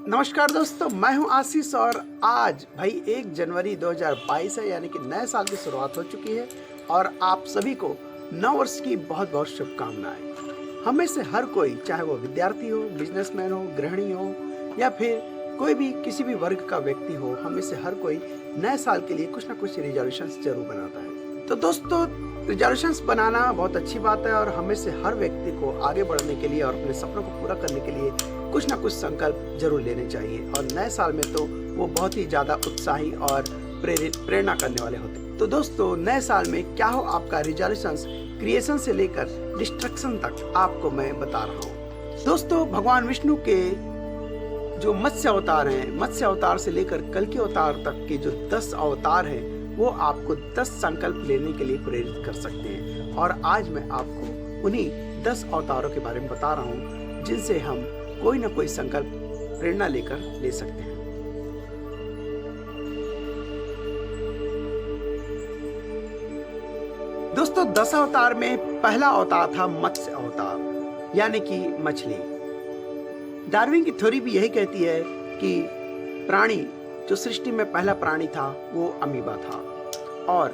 नमस्कार दोस्तों, मैं हूं आशीष और आज भाई 1 जनवरी 2022 है, यानी कि नए साल की शुरुआत हो चुकी है और आप सभी को नव वर्ष की बहुत बहुत शुभकामनाएं। हमें से हर कोई, चाहे वो विद्यार्थी हो, बिजनेसमैन हो, गृहिणी हो या फिर कोई भी किसी भी वर्ग का व्यक्ति हो, हमें से हर कोई नए साल के लिए कुछ ना कुछ रिजोल्यूशंस जरूर बनाता है। तो दोस्तों, रिजोल्यूशंस बनाना बहुत अच्छी बात है और हमें से हर व्यक्ति को आगे बढ़ने के लिए और अपने सपनों को पूरा करने के लिए कुछ ना कुछ संकल्प जरूर लेने चाहिए। और नए साल में तो वो बहुत ही ज़्यादा उत्साही और प्रेरणा करने वाले होते हैं। तो दोस्तों, नए साल में क्या हो आपका रिजोल्यूशंस, क्रिएशन से लेकर डिस्ट्रक्शन तक आपको मैं बता रहा हूँ। दोस्तों, भगवान विष्णु के जो मत्स्य अवतार हैं, मत्स्य अवतार से लेकर कल्कि अवतार तक के जो 10 अवतार हैं, वो आपको 10 संकल्प लेने के लिए प्रेरित कर सकते हैं। और आज मैं आपको उन्हीं 10 अवतारों के बारे में बता रहा हूँ जिनसे हम कोई ना कोई संकल्प प्रेरणा लेकर ले सकते हैं। दोस्तों, 10 अवतार में पहला अवतार था मत्स्य अवतार, यानी कि मछली। डार्विन की थ्योरी भी यही कहती है कि प्राणी, जो सृष्टि में पहला प्राणी था, वो अमीबा था। और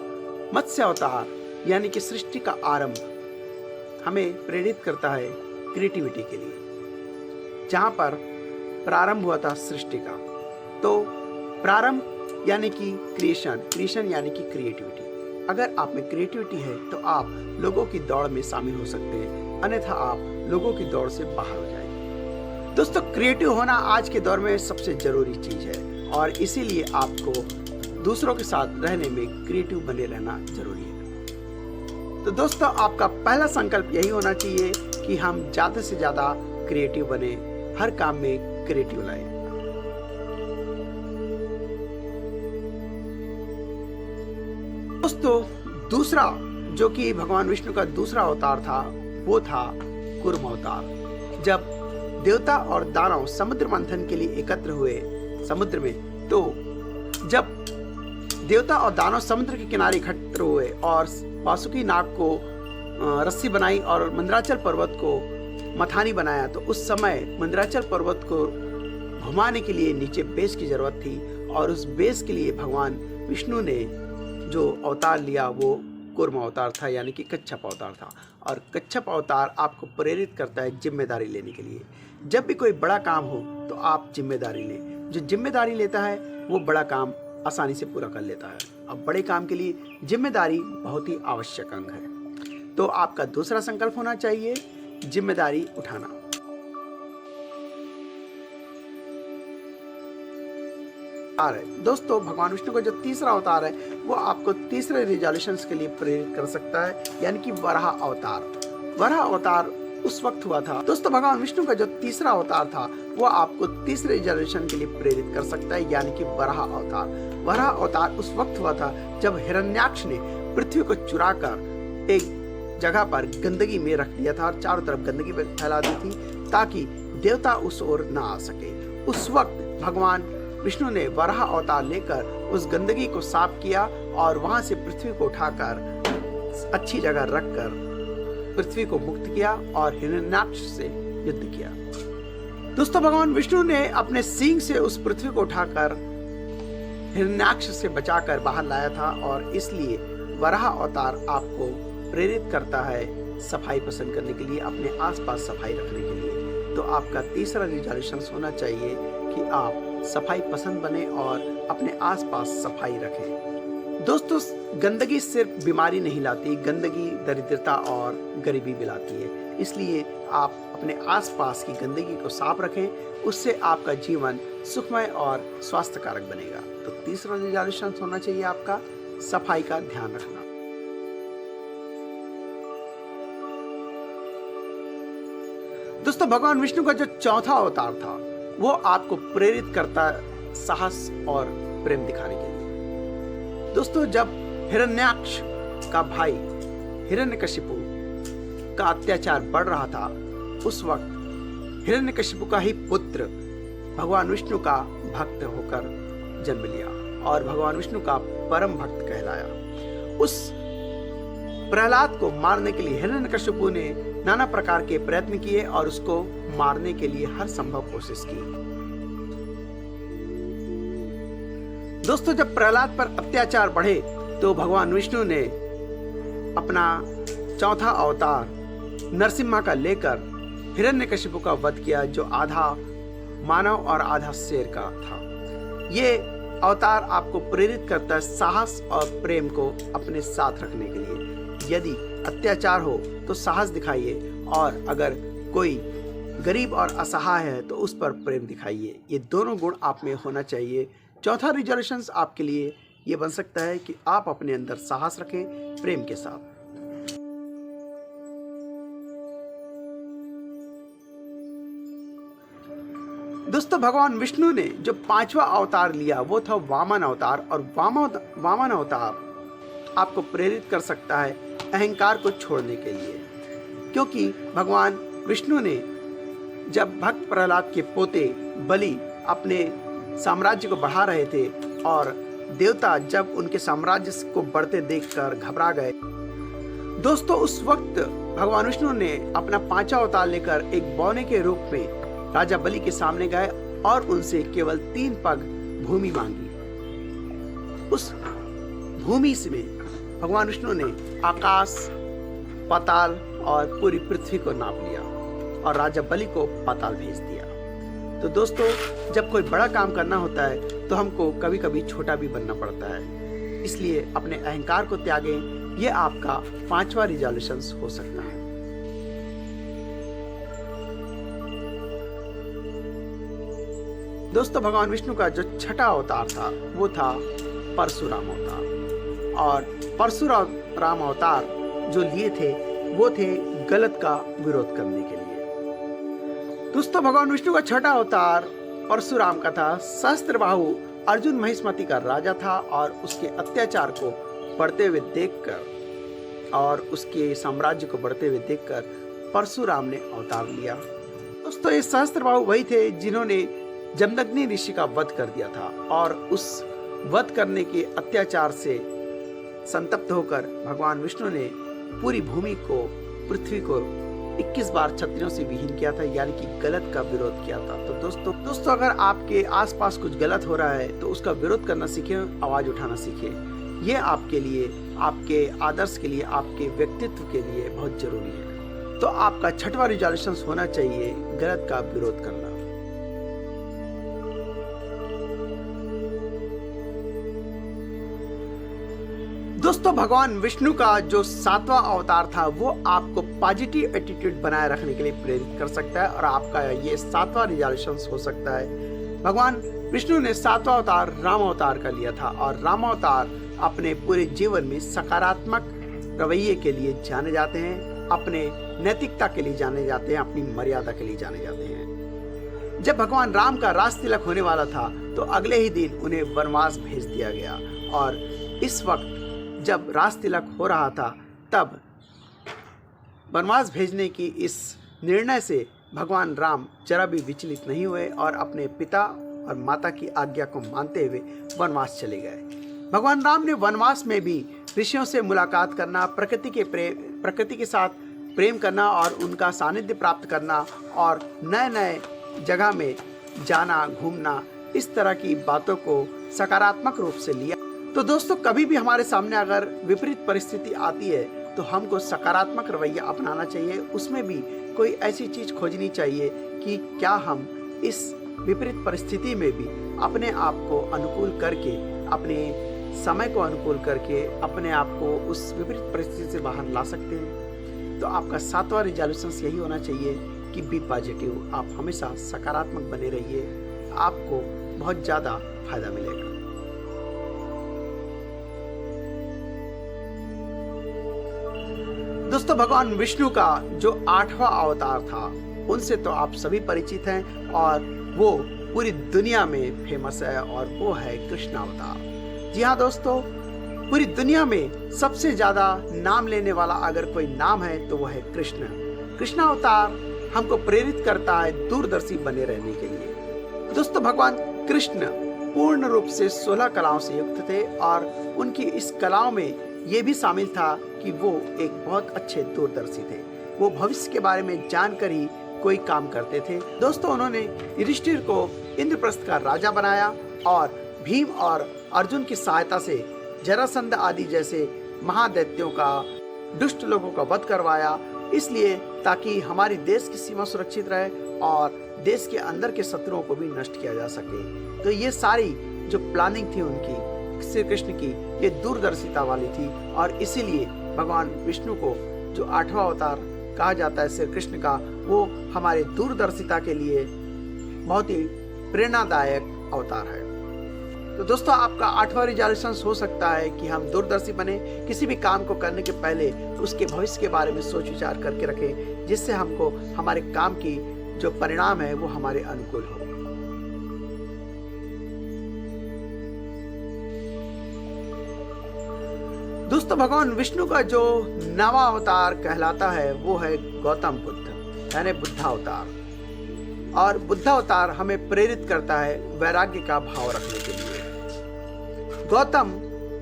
मत्स्य अवतार यानी कि सृष्टि का आरंभ हमें प्रेरित करता है क्रिएटिविटी के लिए। जहाँ पर प्रारंभ हुआ था सृष्टि का, तो प्रारंभ यानी कि क्रिएशन, क्रिएशन यानी कि क्रिएटिविटी। अगर आप में क्रिएटिविटी है तो आप लोगों की दौड़ में शामिल हो सकते हैं, अन्यथा आप लोगों की दौड़ से बाहर हो जाएंगे। दोस्तों, क्रिएटिव होना आज के दौर में सबसे जरूरी चीज है और इसीलिए आपको दूसरों के साथ रहने में क्रिएटिव बने रहना जरूरी है। तो दोस्तों, आपका पहला संकल्प यही होना चाहिए कि हम ज्यादा से ज्यादा क्रिएटिव बने, हर काम में क्रिएटिव लाए। दोस्तों, दूसरा जो कि भगवान विष्णु का दूसरा अवतार था, वो था कूर्म अवतार। जब देवता और दानव समुद्र मंथन के लिए एकत्र हुए समुद्र में, तो जब देवता और दानव समुद्र के किनारे इकट्ठे हुए और वासुकी नाग को रस्सी बनाई और मंदराचल पर्वत को मथानी बनाया, तो उस समय मंदराचल पर्वत को घुमाने के लिए नीचे बेस की जरूरत थी और उस बेस के लिए भगवान विष्णु ने जो अवतार लिया वो कूर्म अवतार था, यानी कि कच्छप अवतार था। और कच्छप अवतार आपको प्रेरित करता है जिम्मेदारी लेने के लिए। जब भी कोई बड़ा काम हो तो आप जिम्मेदारी लें। जो जिम्मेदारी लेता है वो बड़ा काम आसानी से पूरा कर लेता है। अब बड़े काम के लिए जिम्मेदारी बहुत ही आवश्यक अंग है। तो आपका दूसरा संकल्प होना चाहिए जिम्मेदारी उठाना। दोस्तों, भगवान विष्णु का जो तीसरा अवतार है वो आपको तीसरे रिजोल्यूशंस के लिए प्रेरित कर सकता है, यानी कि वराह अवतार। वराह अवतार उस वक्त हुआ था। दोस्तों, भगवान विष्णु का जो तीसरा अवतार था वो आपको तीसरे रिजोल्यूशन के लिए प्रेरित कर सकता है, यानी कि वराह अवतार। वराह अवतार उस वक्त हुआ था जब हिरण्याक्ष ने पृथ्वी को चुराकर एक जगह पर गंदगी में रख दिया था और चारों तरफ गंदगी फैला दी थी ताकि देवता उस ओर ना आ सके। उस वक्त भगवान विष्णु ने वराह अवतार लेकर उस गंदगी को साफ किया और वहां से पृथ्वी को उठाकर अच्छी जगह रखकर पृथ्वी को मुक्त किया और हिरण्याक्ष से युद्ध किया। दोस्तों, भगवान विष्णु ने अपने सींग से उस पृथ्वी को उठाकर हिरण्याक्ष से बचाकर बाहर लाया था और इसलिए वराह अवतार आपको प्रेरित करता है सफाई पसंद करने के लिए, अपने आसपास सफाई रखने के लिए। तो आपका तीसरा रिजोल्यूशन होना चाहिए कि आप सफाई पसंद बने और अपने आसपास सफाई रखें। दोस्तों, गंदगी सिर्फ बीमारी नहीं लाती, गंदगी दरिद्रता और गरीबी भी लाती है। इसलिए आप अपने आसपास की गंदगी को साफ रखें, उससे आपका जीवन सुखमय और स्वास्थ्यकारक बनेगा। तो तीसरा रिजोल्यूशन होना चाहिए आपका सफाई का ध्यान रखना। दोस्तों, भगवान विष्णु का जो चौथा अवतार था वो आपको प्रेरित करता है साहस और प्रेम दिखाने के लिए। दोस्तों, जब हिरण्याक्ष का भाई हिरण्यकशिपु का अत्याचार बढ़ रहा था, उस वक्त हिरण्यकशिपु का ही पुत्र भगवान विष्णु का भक्त होकर जन्म लिया और भगवान विष्णु का परम भक्त कहलाया। उस प्रहलाद को मारने के लिए हिरण्यकशिपु ने नाना प्रकार के प्रयत्न किए और उसको मारने के लिए हर संभव कोशिश की। दोस्तों, जब प्रहलाद पर अत्याचार बढ़े तो भगवान विष्णु ने अपना चौथा अवतार नरसिम्हा का लेकर हिरण्यकशिपु का वध किया, जो आधा मानव और आधा शेर का था। ये अवतार आपको प्रेरित करता है साहस और प्रेम को अपने साथ रखने के लिए। यदि अत्याचार हो तो साहस दिखाइए, और अगर कोई गरीब और असहाय है तो उस पर प्रेम दिखाइए। ये दोनों गुण आप में होना चाहिए। चौथा रिजोल्यूशंस आपके लिए ये बन सकता है कि आप अपने अंदर साहस रखें प्रेम के साथ। दोस्तों, भगवान विष्णु ने जो पांचवा अवतार लिया वो था वामन अवतार, और वामन अवतार आपको प्रेरित कर सकता है अहंकार को छोड़ने के लिए, क्योंकि भगवान विष्णु ने जब भक्त प्रहलाद के पोते बलि अपने साम्राज्य को बढ़ा रहे थे और देवता जब उनके साम्राज्य को बढ़ते देखकर घबरा गए, दोस्तों उस वक्त भगवान विष्णु ने अपना पांचवा अवतार लेकर एक बौने के रूप में राजा बलि के सामने गए और उनसे केवल 3 पग भूमि मांगी। उस भूमि से भगवान विष्णु ने आकाश, पाताल और पूरी पृथ्वी को नाप लिया और राजा बलि को पाताल भेज दिया। तो दोस्तों, जब कोई बड़ा काम करना होता है तो हमको कभी कभी छोटा भी बनना पड़ता है, इसलिए अपने अहंकार को त्यागें। ये आपका 5वां रिजोल्यूशन हो सकता है। दोस्तों, भगवान विष्णु का जो छठा अवतार था वो था परशुराम अवतार, और परशुराम अवतार जो लिए थे वो थे गलत का विरोध करने के लिए। दोस्तों, भगवान विष्णु का छठा अवतार परशुराम का था। सहस्त्रबाहु अर्जुन महिष्मति का राजा था, और उसके अत्याचार को बढ़ते हुए देखकर और उसके साम्राज्य को बढ़ते हुए देखकर परशुराम ने अवतार लिया। दोस्तों, ये सहस्त्रबाहु वही थे जिन्होंने जमदग्नि ऋषि का वध कर दिया था, और उस वध करने के अत्याचार से संतप्त होकर भगवान विष्णु ने पूरी भूमि को, पृथ्वी को 21 बार क्षत्रियों से विहीन किया था, यानी कि गलत का विरोध किया था। तो दोस्तों अगर आपके आसपास कुछ गलत हो रहा है तो उसका विरोध करना सीखें, आवाज उठाना सीखें। ये आपके लिए, आपके आदर्श के लिए, आपके व्यक्तित्व के लिए बहुत जरूरी है। तो आपका छठवां रिजोल्यूशन होना चाहिए गलत का विरोध करना। दोस्तों, भगवान विष्णु का जो 7वां अवतार था वो आपको पॉजिटिव एटीट्यूड बनाए रखने के लिए प्रेरित कर सकता है, और आपका ये 7वां रिजोल्यूशन हो सकता है। भगवान विष्णु ने 7वां अवतार राम अवतार का लिया था, और राम अवतार अपने पूरे जीवन में सकारात्मक रवैये के लिए जाने जाते हैं, अपने नैतिकता के लिए जाने जाते हैं, अपनी मर्यादा के लिए जाने जाते हैं। जब भगवान राम का राज तिलक होने वाला था तो अगले ही दिन उन्हें वनवास भेज दिया गया, और इस वक्त जब राज तिलक हो रहा था तब वनवास भेजने की इस निर्णय से भगवान राम जरा भी विचलित नहीं हुए और अपने पिता और माता की आज्ञा को मानते हुए वनवास चले गए। भगवान राम ने वनवास में भी ऋषियों से मुलाकात करना, प्रकृति के साथ प्रेम करना और उनका सानिध्य प्राप्त करना, और नए नए जगह में जाना, घूमना, इस तरह की बातों को सकारात्मक रूप से लिया। तो दोस्तों, कभी भी हमारे सामने अगर विपरीत परिस्थिति आती है तो हमको सकारात्मक रवैया अपनाना चाहिए। उसमें भी कोई ऐसी चीज खोजनी चाहिए कि क्या हम इस विपरीत परिस्थिति में भी अपने आप को अनुकूल करके, अपने समय को अनुकूल करके अपने आप को उस विपरीत परिस्थिति से बाहर ला सकते हैं। तो आपका 7वां रिजोल्यूशन यही होना चाहिए कि बी पॉजिटिव, आप हमेशा सकारात्मक बने रहिए, आपको बहुत ज़्यादा फायदा मिलेगा। दोस्तों, भगवान विष्णु का जो 8वां अवतार था उनसे तो आप सभी परिचित हैं, और वो पूरी दुनिया में फेमस है, और वो है कृष्ण अवतार। जी हाँ दोस्तों, पूरी दुनिया में सबसे ज्यादा नाम लेने वाला अगर कोई नाम है तो वो है कृष्ण। कृष्ण अवतार हमको प्रेरित करता है दूरदर्शी बने रहने के लिए। दोस्तों, भगवान कृष्ण पूर्ण रूप से 16 कलाओं से युक्त थे, और उनकी इस कलाओं में ये भी शामिल था कि वो एक बहुत अच्छे दूरदर्शी थे। वो भविष्य के बारे में जानकर ही कोई काम करते थे। दोस्तों, उन्होंने युधिष्ठिर को इंद्रप्रस्थ का राजा बनाया, और भीम और अर्जुन की सहायता से जरासंध आदि जैसे महादैत्यों का, दुष्ट लोगों का वध करवाया, इसलिए ताकि हमारी देश की सीमा सुरक्षित रहे और देश के अंदर के शत्रुओं को भी नष्ट किया जा सके। तो ये सारी जो प्लानिंग थी उनकी, श्री कृष्ण की, ये दूरदर्शिता वाली थी और इसीलिए भगवान विष्णु को जो 8वां अवतार कहा जाता है श्री कृष्ण का, वो हमारे दूरदर्शिता के लिए बहुत ही प्रेरणादायक अवतार है। तो दोस्तों, आपका 8वां रिजोल्यूशन हो सकता है कि हम दूरदर्शी बने, किसी भी काम को करने के पहले उसके भविष्य के बारे में सोच विचार करके रखें, जिससे हमको हमारे काम की जो परिणाम है वो हमारे अनुकूल हो। दोस्तों, भगवान विष्णु का जो 9वां अवतार कहलाता है वो है गौतम बुद्ध, यानी बुद्धावतार। और बुद्धावतार हमें प्रेरित करता है वैराग्य का भाव रखने के लिए। गौतम,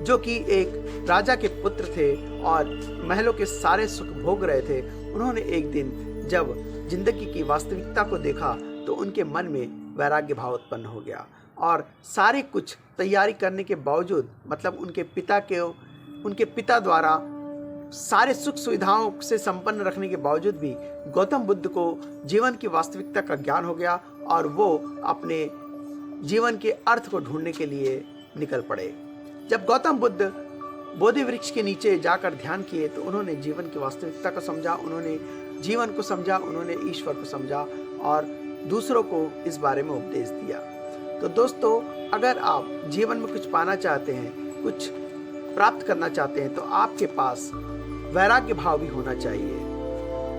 जो कि एक राजा के पुत्र थे और महलों के सारे सुख भोग रहे थे, उन्होंने एक दिन जब जिंदगी की वास्तविकता को देखा तो उनके मन में वैराग्य भाव उत्पन्न हो गया और सारे कुछ तैयारी करने के बावजूद, मतलब उनके पिता द्वारा सारे सुख सुविधाओं से संपन्न रखने के बावजूद भी गौतम बुद्ध को जीवन की वास्तविकता का ज्ञान हो गया और वो अपने जीवन के अर्थ को ढूंढने के लिए निकल पड़े। जब गौतम बुद्ध बोधि वृक्ष के नीचे जाकर ध्यान किए तो उन्होंने जीवन की वास्तविकता को समझा, उन्होंने जीवन को समझा, उन्होंने ईश्वर को समझा और दूसरों को इस बारे में उपदेश दिया। तो दोस्तों, अगर आप जीवन में कुछ पाना चाहते हैं, कुछ प्राप्त करना चाहते हैं, तो आपके पास वैराग्य भाव भी होना चाहिए,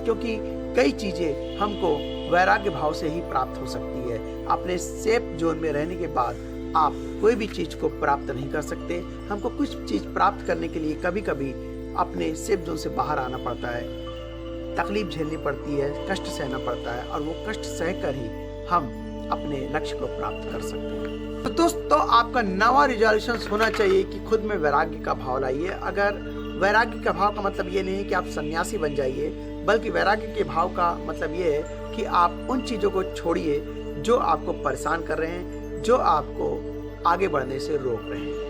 क्योंकि कई चीजें हमको वैराग्य भाव से ही प्राप्त हो सकती है। अपने सेफ जोन में रहने के बाद आप कोई भी चीज को प्राप्त नहीं कर सकते। हमको कुछ चीज प्राप्त करने के लिए कभी कभी अपने सेफ जोन से बाहर आना पड़ता है, तकलीफ झेलनी पड़ती है, कष्ट सहना पड़ता है और वो कष्ट सहकर ही हम अपने लक्ष्य को प्राप्त कर सकते हैं। तो दोस्तों, आपका 9वां रिजोल्यूशन होना चाहिए कि खुद में वैराग्य का भाव लाइए। अगर वैराग्य का भाव का मतलब ये नहीं है कि आप सन्यासी बन जाइए, बल्कि वैराग्य के भाव का मतलब ये है कि आप उन चीजों को छोड़िए जो आपको परेशान कर रहे हैं, जो आपको आगे बढ़ने से रोक रहे हैं।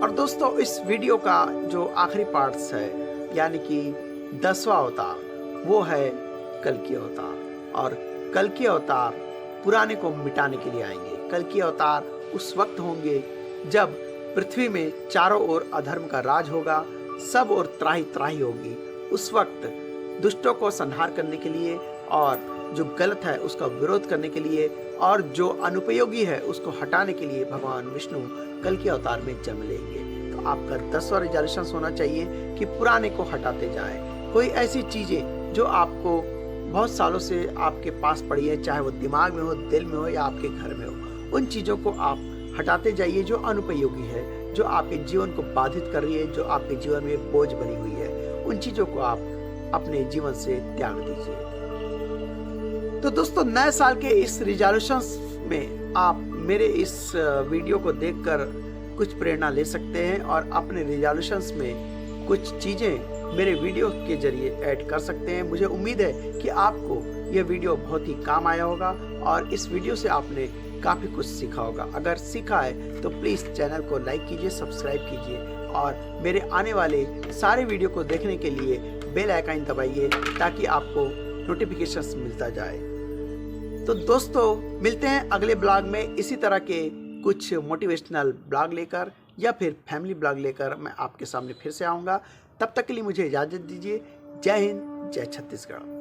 और दोस्तों, इस वीडियो का जो आखिरी पार्ट्स है, यानी कि 10वां अवतार, वो है कल्कि अवतार। और कल्कि अवतार पुराने को मिटाने के लिए आएंगे। कल्कि अवतार उस वक्त होंगे जब पृथ्वी में चारों ओर अधर्म का राज होगा, सब ओर त्राही त्राही होगी। उस वक्त दुष्टों को संहार करने के लिए और जो गलत है उसका विरोध करने के लिए और जो अनुपयोगी है उसको हटाने के लिए भगवान विष्णु कल्कि अवतार में जन्म लेंगे। तो आपका 10वां रिजोल्यूशन होना चाहिए कि पुराने को हटाते जाएं। कोई ऐसी चीजें जो आपको बहुत सालों से आपके पास पड़ी है, चाहे वो दिमाग में हो, दिल में हो या आपके घर में हो, उन चीजों को आप हटाते जाइए जो अनुपयोगी है, जो आपके जीवन को बाधित कर रही है, जो आपके जीवन में बोझ बनी हुई है। उन चीजों को आप अपने जीवन से त्याग दीजिए। तो दोस्तों, नए साल के इस रिजोल्यूशन में आप मेरे इस वीडियो को देखकर कुछ प्रेरणा ले सकते हैं और अपने रिजोल्यूशंस में कुछ चीजें मेरे वीडियो के जरिए ऐड कर सकते हैं। मुझे उम्मीद है कि आपको यह वीडियो बहुत ही काम आया होगा और इस वीडियो से आपने काफी कुछ सीखा होगा। अगर सीखा है तो प्लीज चैनल को लाइक कीजिए, सब्सक्राइब कीजिए और मेरे आने वाले सारे वीडियो को देखने के लिए बेल आइकन दबाइए ताकि आपको नोटिफिकेशंस मिलता जाए। तो दोस्तों, मिलते हैं अगले ब्लॉग में इसी तरह के कुछ मोटिवेशनल ब्लॉग लेकर या फिर फैमिली ब्लॉग लेकर मैं आपके सामने फिर से आऊँगा। तब तक के लिए मुझे इजाज़त दीजिए। जय हिंद, जय छत्तीसगढ़।